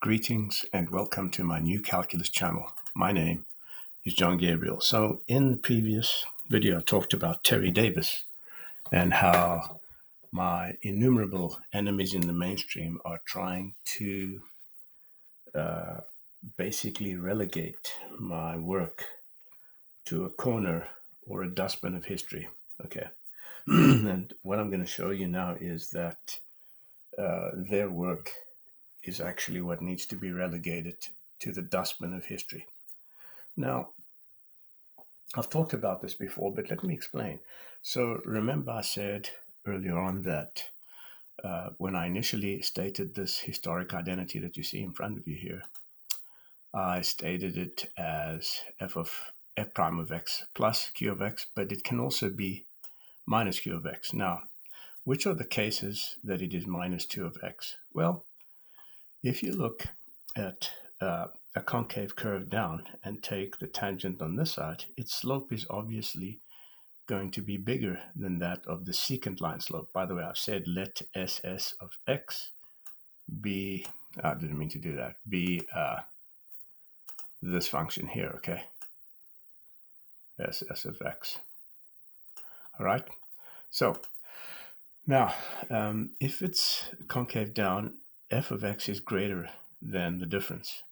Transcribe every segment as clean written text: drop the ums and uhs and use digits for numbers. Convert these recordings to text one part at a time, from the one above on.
Greetings and welcome to my new calculus channel. My name is John Gabriel. So in the previous video, I talked about Terry Davis and how my innumerable enemies in the mainstream are trying to basically relegate my work to a corner or a dustbin of history. Okay. And what I'm going to show you now is that their work is actually what needs to be relegated to the dustbin of history. Now, I've talked about this before, but let me explain. So remember I said earlier on that when I initially stated this historic identity that you see in front of you here, I stated it as f prime of x plus q of x, but it can also be minus q of x. Now, which are the cases that it is minus 2 of x? Well, if you look at a concave curve down and take the tangent on this side, its slope is obviously going to be bigger than that of the secant line slope. By the way, I've said let ss of x be, I didn't mean to do that, be this function here, okay? ss of x. All right, so now if it's concave down, f of x is greater than the difference.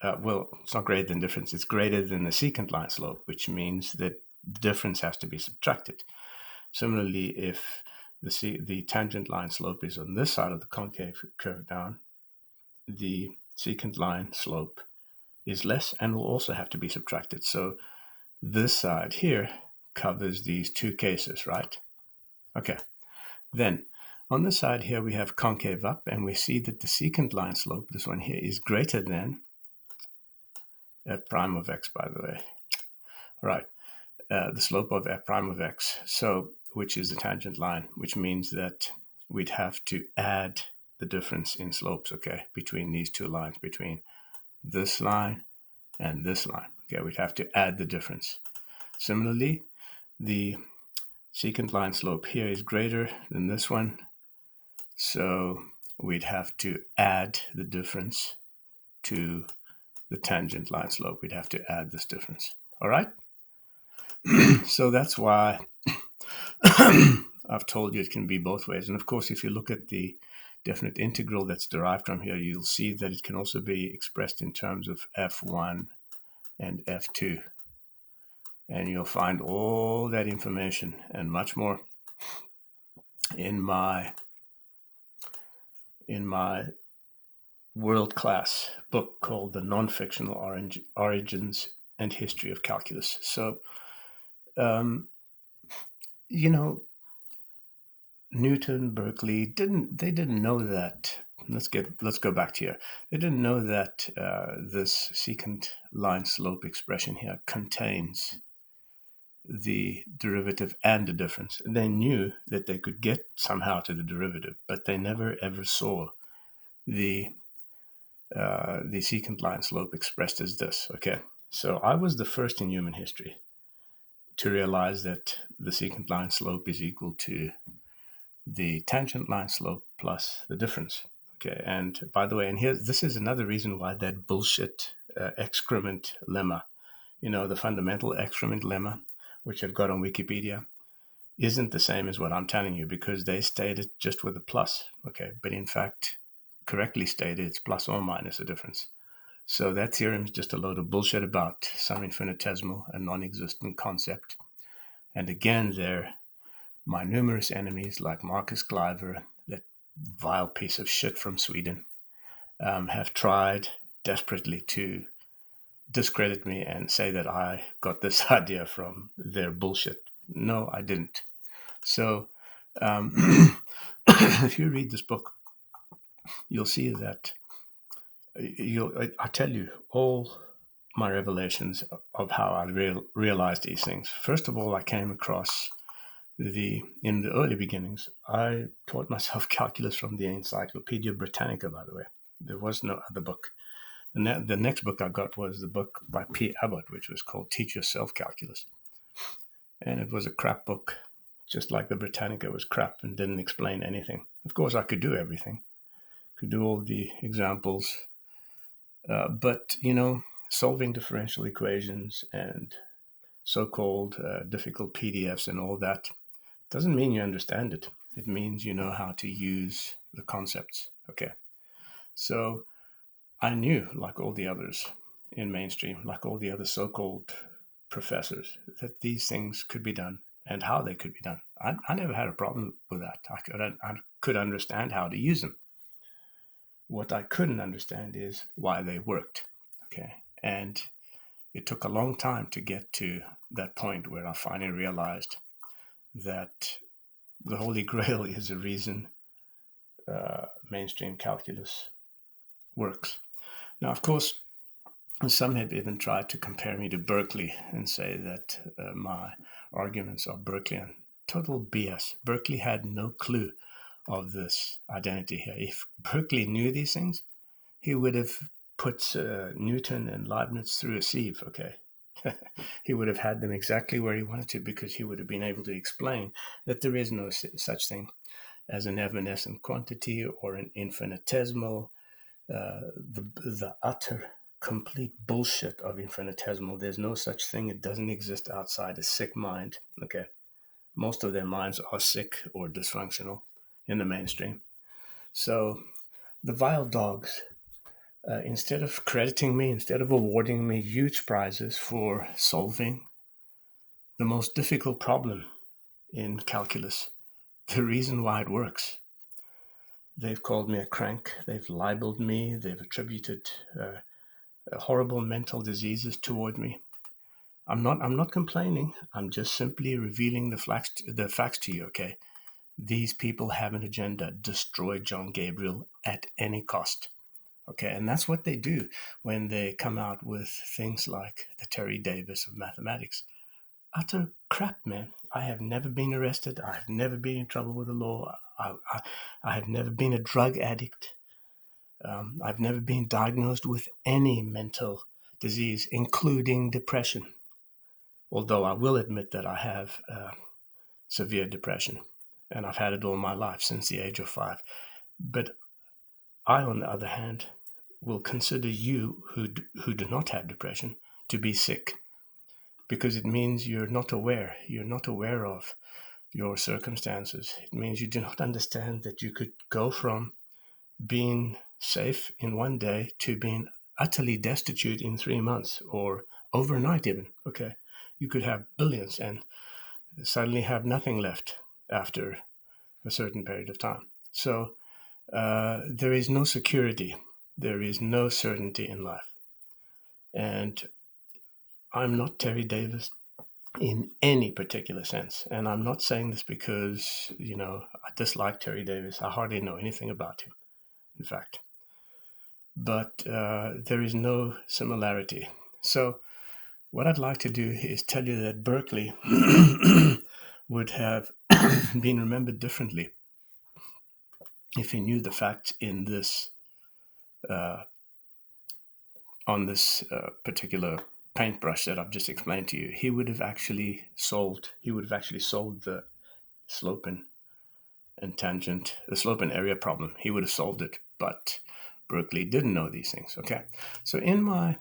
Well, it's not greater than difference, it's greater than the secant line slope, which means that the difference has to be subtracted. Similarly, if the tangent line slope is on this side of the concave curve down, the secant line slope is less and will also have to be subtracted. So this side here covers these two cases, right? Okay. Then on the side here, we have concave up, and we see that the secant line slope, this one here, is greater than f prime of x, by the way. All right. The slope of f prime of x, so which is the tangent line, which means that we'd have to add the difference in slopes, okay, between these two lines, between this line and this line. Okay, we'd have to add the difference. Similarly, the secant line slope here is greater than this one, so we'd have to add the difference to the tangent line slope. We'd have to add this difference. All right? So that's why I've told you it can be both ways. And of course, if you look at the definite integral that's derived from here, you'll see that it can also be expressed in terms of f1 and f2. And you'll find all that information and much more in my world-class book called The Non-Fictional Origins and History of Calculus. So, Newton, Berkeley didn't know that. Let's go back to here. They didn't know that this secant line slope expression here contains the derivative and the difference. They knew that they could get somehow to the derivative, but they never ever saw the secant line slope expressed as this. Okay, so I was the first in human history to realize that the secant line slope is equal to the tangent line slope plus the difference. Okay, and by the way, and this is another reason why that bullshit excrement lemma, the fundamental excrement lemma, which I've got on Wikipedia, isn't the same as what I'm telling you, because they state it just with a plus. Okay, but in fact, correctly stated, it's plus or minus a difference. So that theorem is just a load of bullshit about some infinitesimal and non-existent concept. And again, there, my numerous enemies like Marcus Cliver, that vile piece of shit from Sweden, have tried desperately to discredit me and say that I got this idea from their bullshit. No, I didn't. So if you read this book, you'll see that I tell you all my revelations of how I realized these things. First of all, I came across in the early beginnings, I taught myself calculus from the Encyclopedia Britannica, by the way. There was no other book. The next book I got was the book by P. Abbott, which was called Teach Yourself Calculus. And it was a crap book, just like the Britannica was crap and didn't explain anything. Of course, I could do everything, could do all the examples. But, solving differential equations and so-called difficult PDFs and all that doesn't mean you understand it. It means you know how to use the concepts. Okay. So I knew, like all the others in mainstream, like all the other so-called professors, that these things could be done and how they could be done. I never had a problem with that. I could understand how to use them. What I couldn't understand is why they worked. Okay. And it took a long time to get to that point where I finally realized that the Holy Grail is the reason mainstream calculus works. Now, of course, some have even tried to compare me to Berkeley and say that my arguments are Berkeleyan. Total BS. Berkeley had no clue of this identity here. If Berkeley knew these things, he would have put Newton and Leibniz through a sieve, okay? He would have had them exactly where he wanted to, because he would have been able to explain that there is no such thing as an evanescent quantity or an infinitesimal. The utter complete bullshit of infinitesimal. There's no such thing. It doesn't exist outside a sick mind. Okay. Most of their minds are sick or dysfunctional in the mainstream. So the vile dogs, instead of crediting me, instead of awarding me huge prizes for solving the most difficult problem in calculus, the reason why it works, they've called me a crank, they've libeled me, they've attributed horrible mental diseases toward me. I'm not complaining. I'm just simply revealing the facts to you, okay? These people have an agenda: destroy John Gabriel at any cost. Okay, and that's what they do when they come out with things like the Terry Davis of mathematics. Utter crap, man. I have never been arrested. I have never been in trouble with the law. I have never been a drug addict. I've never been diagnosed with any mental disease, including depression. Although I will admit that I have severe depression, and I've had it all my life since the age of 5. But I, on the other hand, will consider you who do not have depression to be sick, because it means you're not aware. You're not aware of your circumstances. It means you do not understand that you could go from being safe in one day to being utterly destitute in 3 months, or overnight even. Okay. You could have billions and suddenly have nothing left after a certain period of time. So there is no security. There is no certainty in life. And I'm not Terry Davis in any particular sense. And I'm not saying this because, I dislike Terry Davis. I hardly know anything about him, in fact. But there is no similarity. So what I'd like to do is tell you that Berkeley would have been remembered differently if he knew the facts in this on this particular paintbrush that I've just explained to you. He would have actually solved the slope and tangent, the slope and area problem. He would have solved it, but Berkeley didn't know these things. Okay, so in my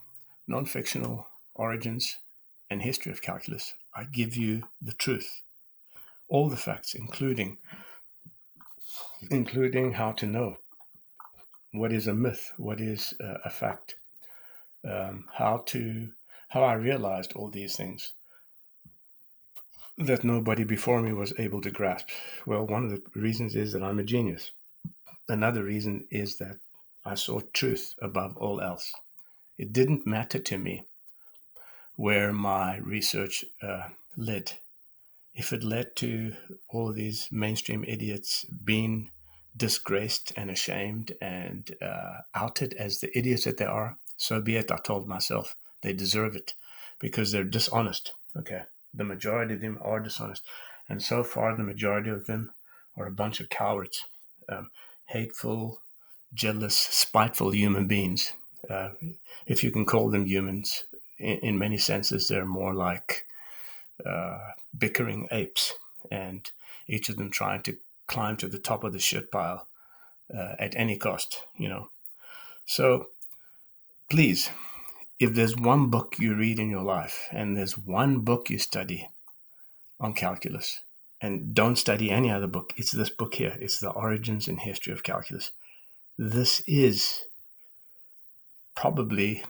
non-fictional origins and history of calculus, I give you the truth, all the facts, including how to know what is a myth, what is a fact, how I realized all these things that nobody before me was able to grasp. Well, one of the reasons is that I'm a genius. Another reason is that I saw truth above all else. It didn't matter to me where my research led. If it led to all of these mainstream idiots being disgraced and ashamed and outed as the idiots that they are, so be it. I told myself they deserve it because they're dishonest. Okay, the majority of them are dishonest, and so far the majority of them are a bunch of cowards, hateful, jealous, spiteful human beings. Uh, if you can call them humans, in many senses, they're more like bickering apes, and each of them trying to climb to the top of the shit pile at any cost, So please, if there's one book you read in your life and there's one book you study on calculus, and don't study any other book, it's this book here. It's The Origins and History of Calculus. This is probably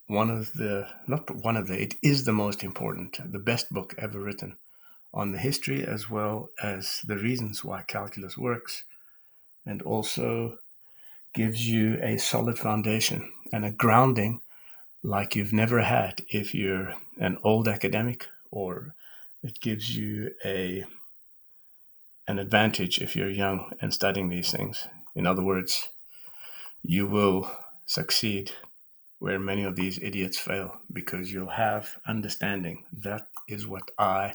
it is the most important, the best book ever written on the history as well as the reasons why calculus works, and also gives you a solid foundation and a grounding like you've never had if you're an old academic, or it gives you an advantage if you're young and studying these things. In other words, you will succeed where many of these idiots fail because you'll have understanding. That is what I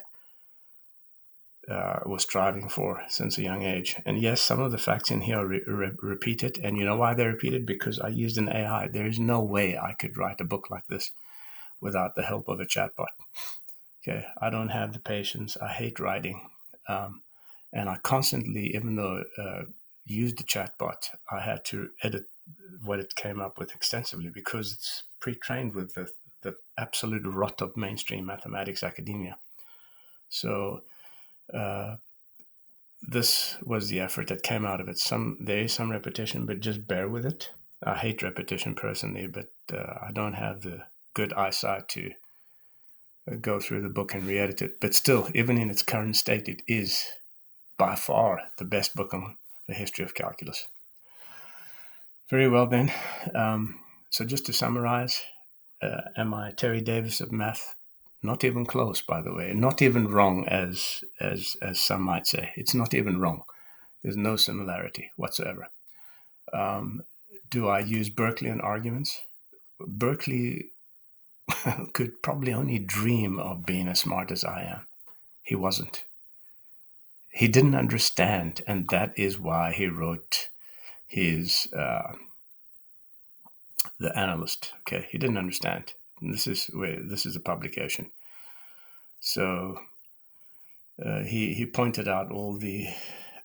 was striving for since a young age. And yes, some of the facts in here are repeated. And you know why they're repeated? Because I used an AI. There is no way I could write a book like this without the help of a chatbot. Okay, I don't have the patience. I hate writing. And I constantly, even though used the chatbot, I had to edit what it came up with extensively because it's pre-trained with the absolute rot of mainstream mathematics academia. So this was the effort that came out of it. There is some repetition, but just bear with it. I hate repetition personally, but I don't have the good eyesight to go through the book and re-edit it. But still, even in its current state, it is by far the best book on the history of calculus. Very well then. So just to summarize, am I Terry Davis of math? Not even close, by the way. Not even wrong, as some might say. It's not even wrong. There's no similarity whatsoever. Do I use Berkeley in arguments? Berkeley could probably only dream of being as smart as I am. He wasn't. He didn't understand, and that is why he wrote his The Analyst. Okay, he didn't understand. This is a publication. So he pointed out all the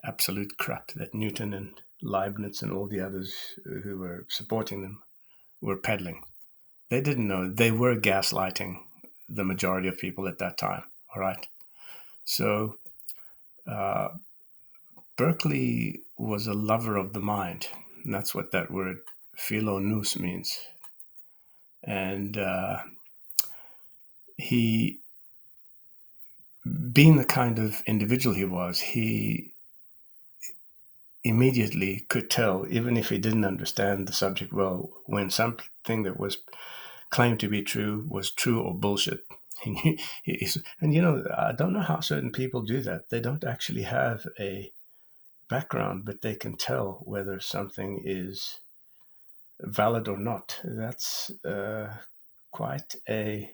absolute crap that Newton and Leibniz and all the others who were supporting them were peddling. They didn't know. They were gaslighting the majority of people at that time. All right. So Berkeley was a lover of the mind. And that's what that word philonous means. And he, being the kind of individual he was, he immediately could tell, even if he didn't understand the subject well, when something that was claimed to be true was true or bullshit. And I don't know how certain people do that. They don't actually have a background, but they can tell whether something is valid or not. That's quite a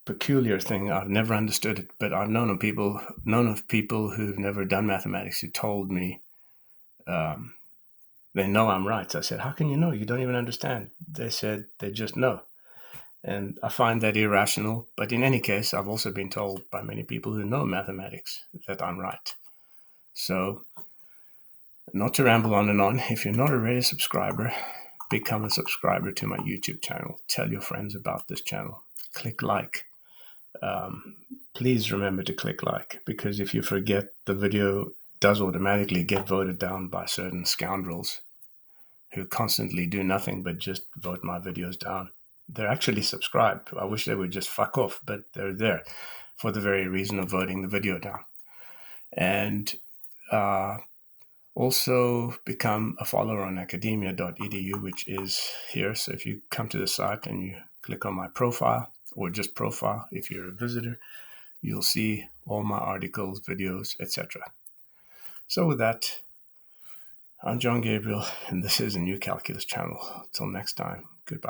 peculiar thing. I've never understood it, but I've known of people who've never done mathematics who told me they know I'm right. So I said, how can you know? You don't even understand. They said they just know. And I find that irrational. But in any case, I've also been told by many people who know mathematics that I'm right. So, not to ramble on and on, if you're not already a subscriber, become a subscriber to my YouTube channel. Tell your friends about this channel. Click like. Please remember to click like, because if you forget, the video does automatically get voted down by certain scoundrels who constantly do nothing but just vote my videos down. They're actually subscribed. I wish they would just fuck off, but they're there for the very reason of voting the video down. And also become a follower on academia.edu, which is here. So if you come to the site and you click on my profile, or just profile if you're a visitor, you'll see all my articles, videos, etc. So with that, I'm John Gabriel, and this is a new calculus channel. Until next time, goodbye.